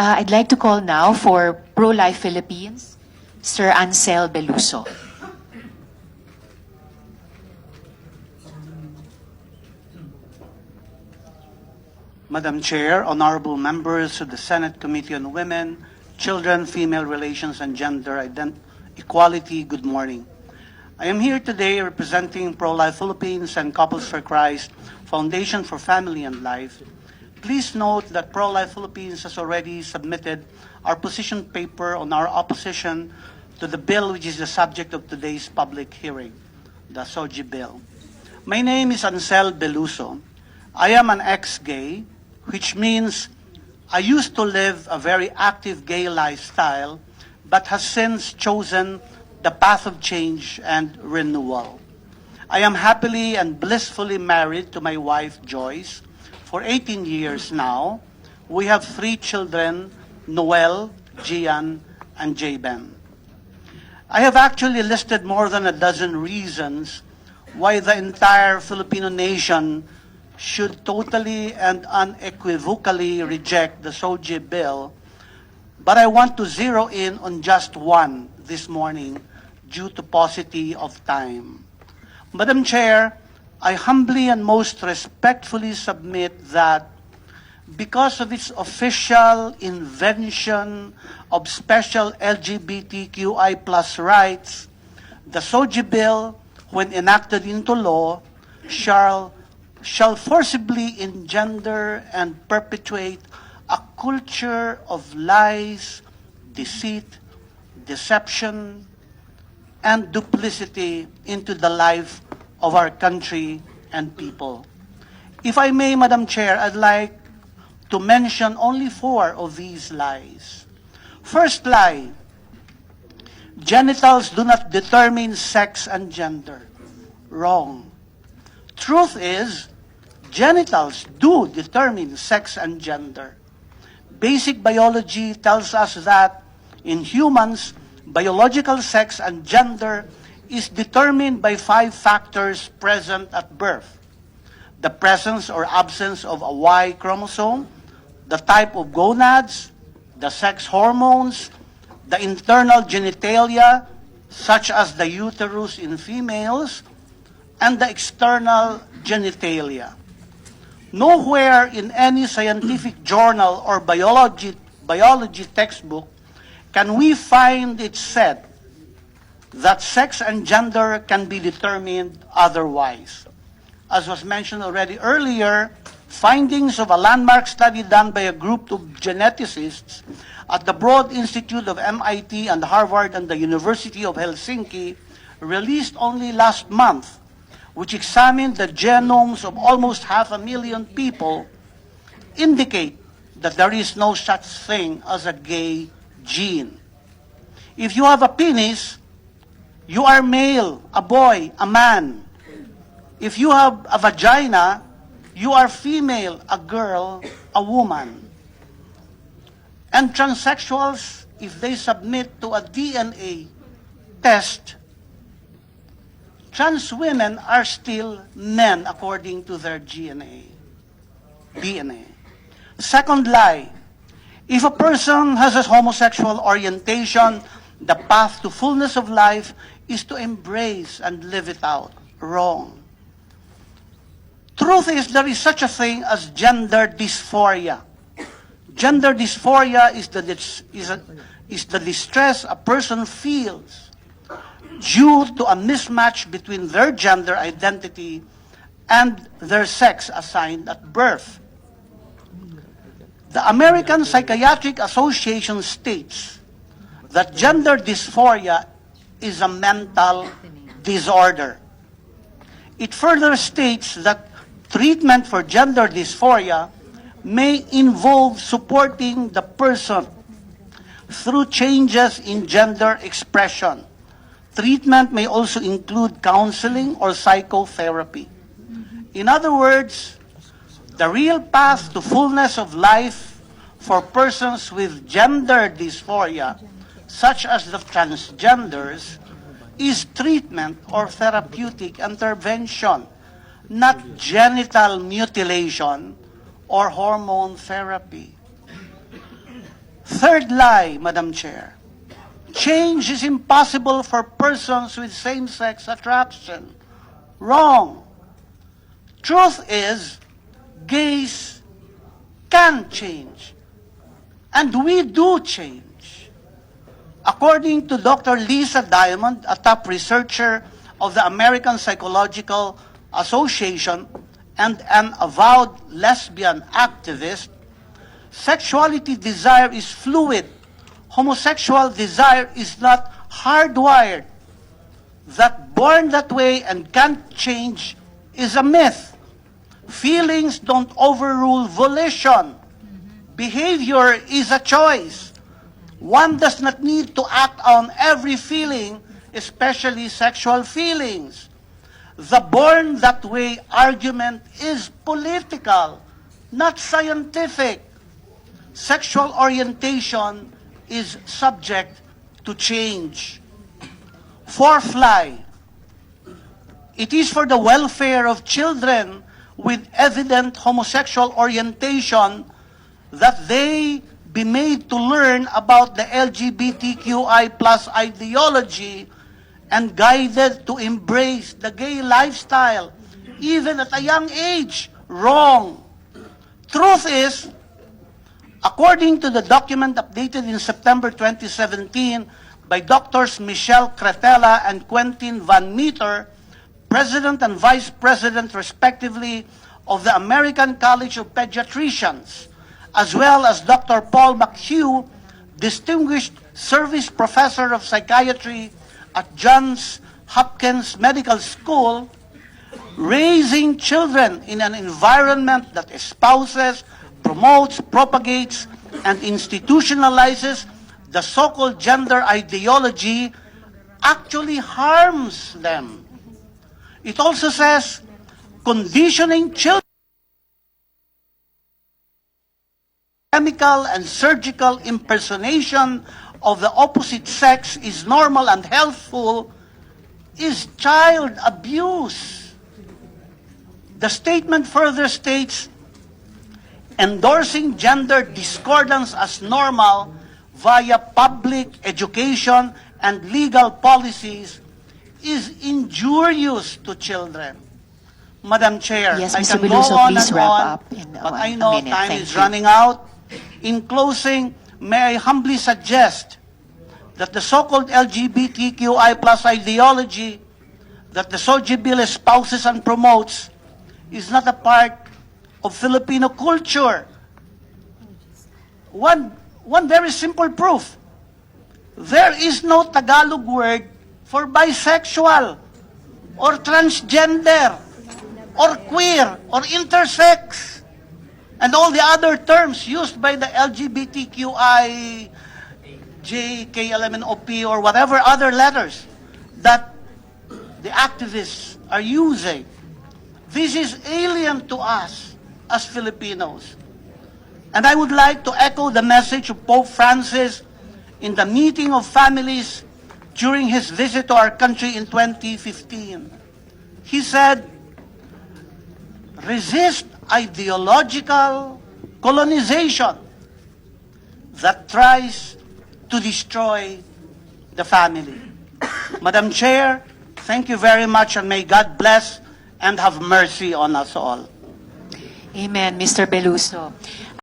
I'd like to call now for Pro-Life Philippines, Sir Ansel Beluso. Madam Chair, honorable members of the Senate Committee on Women, Children, Female Relations, and Gender Equality, good morning. I am here today representing Pro-Life Philippines and Couples for Christ Foundation for Family and Life. Please note that Pro-Life Philippines has already submitted our position paper on our opposition to the bill which is the subject of today's public hearing, the Sogie bill. My name is Ansel Beluso. I am an ex-gay, which means I used to live a very active gay lifestyle, but has since chosen the path of change and renewal. I am happily and blissfully married to my wife, Joyce, for 18 years now. We have 3 children, Noel, Gian, and Jaben. I have actually listed more than a dozen reasons why the entire Filipino nation should totally and unequivocally reject the Sogie bill, but I want to zero in on just one this morning due to paucity of time. Madam Chair, I humbly and most respectfully submit that because of its official invention of special LGBTQI+ rights, the Sogie bill, when enacted into law, shall forcibly engender and perpetuate a culture of lies, deceit, deception, and duplicity into the life of our country and people. If I may, Madam Chair, I'd like to mention only 4 of these lies. First lie, genitals do not determine sex and gender. Wrong. Truth is, genitals do determine sex and gender. Basic biology tells us that in humans, biological sex and gender is determined by 5 factors present at birth: the presence or absence of a Y chromosome, the type of gonads, the sex hormones, the internal genitalia, such as the uterus in females, and the external genitalia. Nowhere in any scientific journal or biology textbook can we find it said that sex and gender can be determined otherwise. As was mentioned already earlier, findings of a landmark study done by a group of geneticists at the Broad Institute of MIT and Harvard and the University of Helsinki, released only last month, which examined the genomes of almost 500,000 people, indicate that there is no such thing as a gay gene. If you have a penis, you are male, a boy, a man. If you have a vagina, you are female, a girl, a woman. And transsexuals, if they submit to a DNA test, trans women are still men according to their DNA. Second lie, if a person has a homosexual orientation, the path to fullness of life is to embrace and live it out. Wrong. Truth is, there is such a thing as gender dysphoria. Gender dysphoria is the distress a person feels due to a mismatch between their gender identity and their sex assigned at birth. The American Psychiatric Association states that gender dysphoria is a mental disorder. It further states that treatment for gender dysphoria may involve supporting the person through changes in gender expression. Treatment may also include counseling or psychotherapy. In other words, the real path to fullness of life for persons with gender dysphoria, such as the transgenders, is treatment or therapeutic intervention, not genital mutilation or hormone therapy. third lie, Madam Chair. Change is impossible for persons with same-sex attraction. Wrong. Truth is, gays can change. And we do change. According to Dr. Lisa Diamond, a top researcher of the American Psychological Association and an avowed lesbian activist, sexuality desire is fluid. Homosexual desire is not hardwired. That born that way and can't change is a myth. Feelings don't overrule volition. Behavior is a choice. One does not need to act on every feeling, especially sexual feelings. The born that way argument is political, not scientific. Sexual orientation is subject to change. Fourth lie. It is for the welfare of children with evident homosexual orientation that they be made to learn about the LGBTQI plus ideology and guided to embrace the gay lifestyle, even at a young age. Wrong. Truth is, according to the document updated in September 2017 by Drs. Michelle Cretella and Quentin Van Meter, President and Vice President, respectively, of the American College of Pediatricians, as well as Dr. Paul McHugh, Distinguished Service Professor of Psychiatry at Johns Hopkins Medical School, raising children in an environment that espouses, promotes, propagates, and institutionalizes the so-called gender ideology actually harms them. It also says, conditioning children chemical and surgical impersonation of the opposite sex is normal and healthful is child abuse. The statement further states, endorsing gender discordance as normal via public education and legal policies is injurious to children. Madam Chair, Yes, I Mr. can Beluso, go on please and wrap on, up in but a I know minute. time Thank is you. running out. In closing, may I humbly suggest that the so-called LGBTQI plus ideology that the Sogie bill espouses and promotes is not a part of Filipino culture. One very simple proof. There is no Tagalog word for bisexual or transgender or queer or intersex and all the other terms used by the LGBTQI, JKLMNOP, or whatever other letters that the activists are using. This is alien to us as Filipinos. And I would like to echo the message of Pope Francis in the meeting of families during his visit to our country in 2015. He said, resist ideological colonization that tries to destroy the family. Madam Chair, thank you very much, and may God bless and have mercy on us all. Amen, Mr. Beluso.